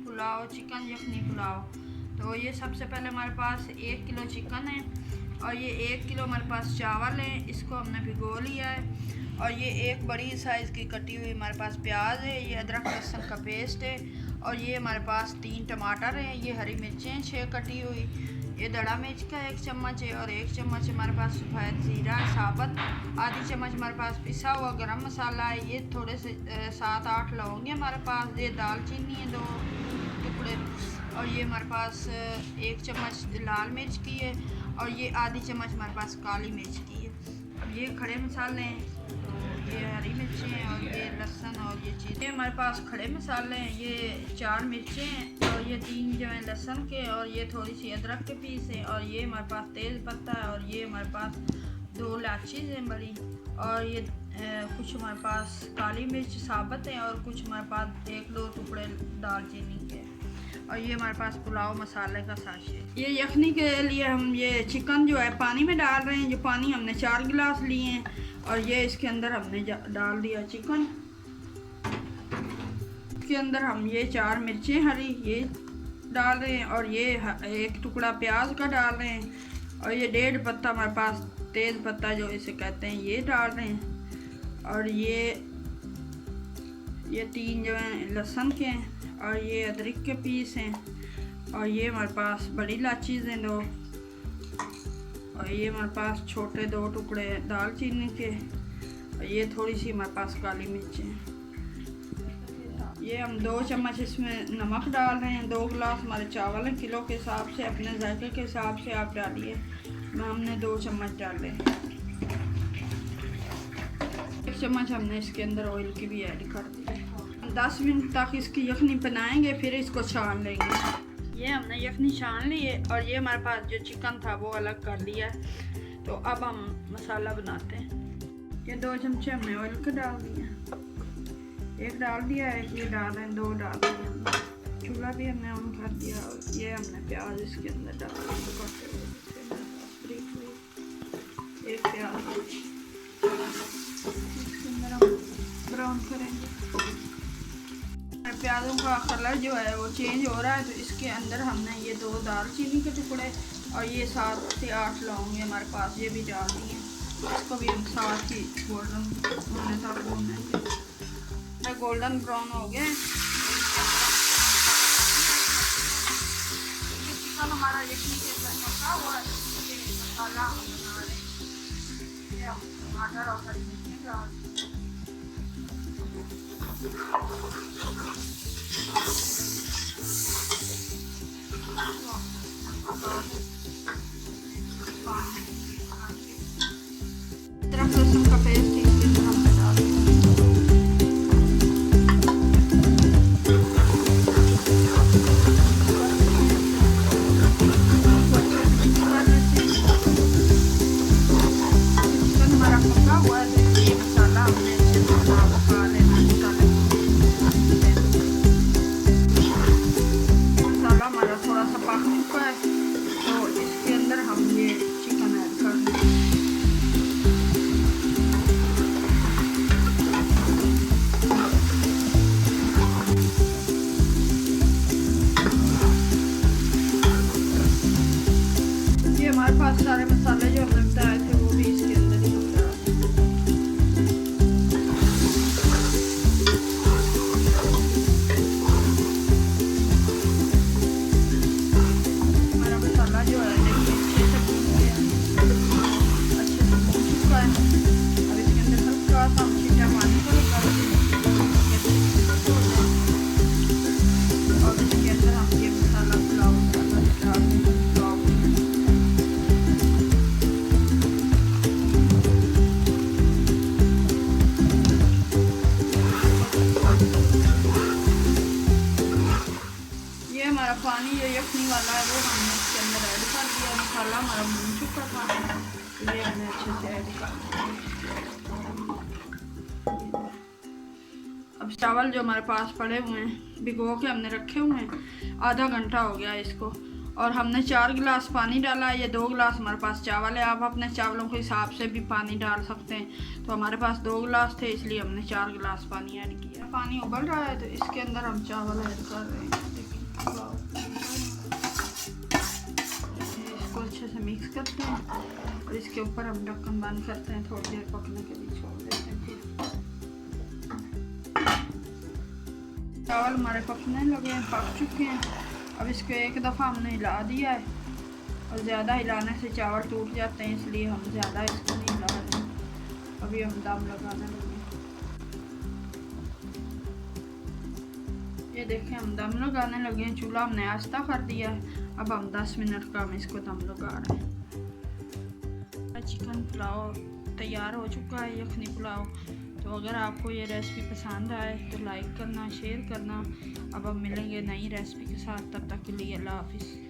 Pulao, chicken यखनी पुलाव। तो ये सबसे पहले हमारे पास 1 किलो चिकन है और ये 1 किलो हमारे पास चावल है, इसको हमने भिगो लिया है। और ये एक बड़ी साइज़ की कटी हुई हमारे पास प्याज है, ये अदरक लहसुन का पेस्ट है और ये हमारे पास 3 टमाटर हैं, ये हरी मिर्चें 6 कटी हुई, ये दड़ा मिर्च का 1 चम्मच है और 1 चम्मच हमारे पास सफ़ेद ज़ीरा है साबुत, आधी चम्मच हमारे पास पिसा हुआ गरम मसाला है, ये थोड़े से 7-8 लौंग है हमारे पास, ये दालचीनी है 2 टुकड़े और ये हमारे पास 1 चम्मच लाल मिर्च की है और ये आधी चम्मच हमारे पास काली मिर्च की है। अब ये खड़े मसाले हैं, तो ये हरी मिर्चें हैं और ये लहसुन और ये चीज़ें हमारे पास खड़े मसाले हैं, ये 4 मिर्चें हैं और ये 3 जो है लहसुन के और ये थोड़ी सी अदरक के पीस हैं और ये हमारे पास तेज़ पत्ता है और ये हमारे पास 2 इलायची हैं बड़ी और ये कुछ हमारे पास काली मिर्च साबुत है और कुछ हमारे पास 1-2 टुकड़े दालचीनी के और ये हमारे पास पुलाव मसाले का साशे। ये यखनी के लिए हम ये चिकन जो है पानी में डाल रहे हैं, जो पानी हमने 4 गिलास लिए हैं और ये इसके अंदर हमने डाल दिया चिकन। इसके अंदर हम ये 4 मिर्चें हरी ये डाल रहे हैं और ये 1 टुकड़ा प्याज का डाल रहे हैं और ये 1.5 पत्ता हमारे पास तेज़ पत्ता जो इसे कहते हैं ये डाल रहे हैं और ये 3 जो हैं लहसुन के हैं और ये अदरक के पीस हैं और ये हमारे पास बड़ी इलायची हैं 2 और ये हमारे पास छोटे 2 टुकड़े दालचीनी के और ये थोड़ी सी हमारे पास काली मिर्चें हैं। ये हम 2 चम्मच इसमें नमक डाल रहे हैं, 2 गिलास हमारे चावल हैं, किलो के हिसाब से अपने जायके के हिसाब से आप डालिए, हमने 2 चम्मच डाले। 1 चम्मच हमने इसके अंदर ऑयल की भी ऐड कर दी। 10 मिनट तक इसकी यखनी बनाएंगे, फिर इसको छान लेंगे। ये हमने यखनी छान ली है और ये हमारे पास जो चिकन था वो अलग कर लिया है। तो अब हम मसाला बनाते हैं। ये 2 चमचे हमने ऑयल के डाल दिए, 1 डाल दिया है, ये डाल रहे हैं, 2 डाल दिए हमने। चूल्हा भी हमने ऑन कर दिया और ये हमने प्याज इसके अंदर डाल दिया, एक प्याज इसके अंदर हम ब्राउन करेंगे। प्याज़ों का कलर जो है वो चेंज हो रहा है, तो इसके अंदर हमने ये 2 दालचीनी के टुकड़े और ये 7 से 8 लौंग हमारे पास ये भी डाल दिए। इसको भी हम साथ ही गोल्डन होने तक भूनेंगे। गोल्डन ब्राउन हो गए चिकन हमारा यखनी के पका हुआ है, मसाला हम बना रहे हैं, टमाटर और हरी मिर्चें डाल अदरक लहसुन का पेस्ट इसके अंदर हमने डाल दिया। चिकन हमारा पका हुआ है, तो ये मसाला हमने पका लेना है। मसाला हमारा थोड़ा सा पक चुका है, तो इसके अंदर हम ये चिकन ऐड कर देंगे। ये हमारे पास सारे मसाले जो हमने बताए थे वो भी इसके अंदर ही हम डाल हमारा मसाला जो है अच्छे से भून गया, अच्छे से भून चुका है। अब इसके अंदर हल्का सा हम छिटा पानी को निकाल और इसके अंदर हम ये मसाला पुलाव मसाला डाल देंगे। हमारा पानी जो यखनी वाला है वो हमने इसके अंदर ऐड कर दिया। मसाला हमारा भून चुका था, ये हमने अच्छे से ऐड कर दिया। अब चावल जो हमारे पास पड़े हुए हैं भिगो के हमने रखे हुए हैं, आधा घंटा हो गया इसको और हमने 4 गिलास पानी डाला है। ये 2 गिलास हमारे पास चावल है, आप अपने चावलों के हिसाब से भी पानी डाल सकते हैं। तो हमारे पास 2 गिलास थे इसलिए हमने 4 गिलास पानी ऐड किया। पानी उबल रहा है तो इसके अंदर हम चावल ऐड कर रहे हैं। देखिए पुलाव। इसको अच्छे से मिक्स करते हैं और इसके ऊपर हम ढक्कन बंद करते हैं, थोड़ी देर पकने के लिए छोड़ देते हैं। चावल हमारे पकने लगे हैं, पक चुके हैं। अब इसको एक दफ़ा हमने हिला दिया है और ज़्यादा हिलाने से चावल टूट जाते हैं, इसलिए हम ज़्यादा इसको नहीं हिला रहे। अभी हम दम लगाने लगे। ये देखें हम दम लगाने लगे हैं, चूल्हा हमने आस्था कर दिया है। अब हम 10 मिनट का हम इसको दम लगा रहे हैं। चिकन पुलाव तैयार हो चुका है, यखनी पुलाव। तो अगर आपको ये रेसिपी पसंद आए तो लाइक करना, शेयर करना। अब हम मिलेंगे नई रेसिपी के साथ, तब तक के लिए अल्लाह हाफिज़।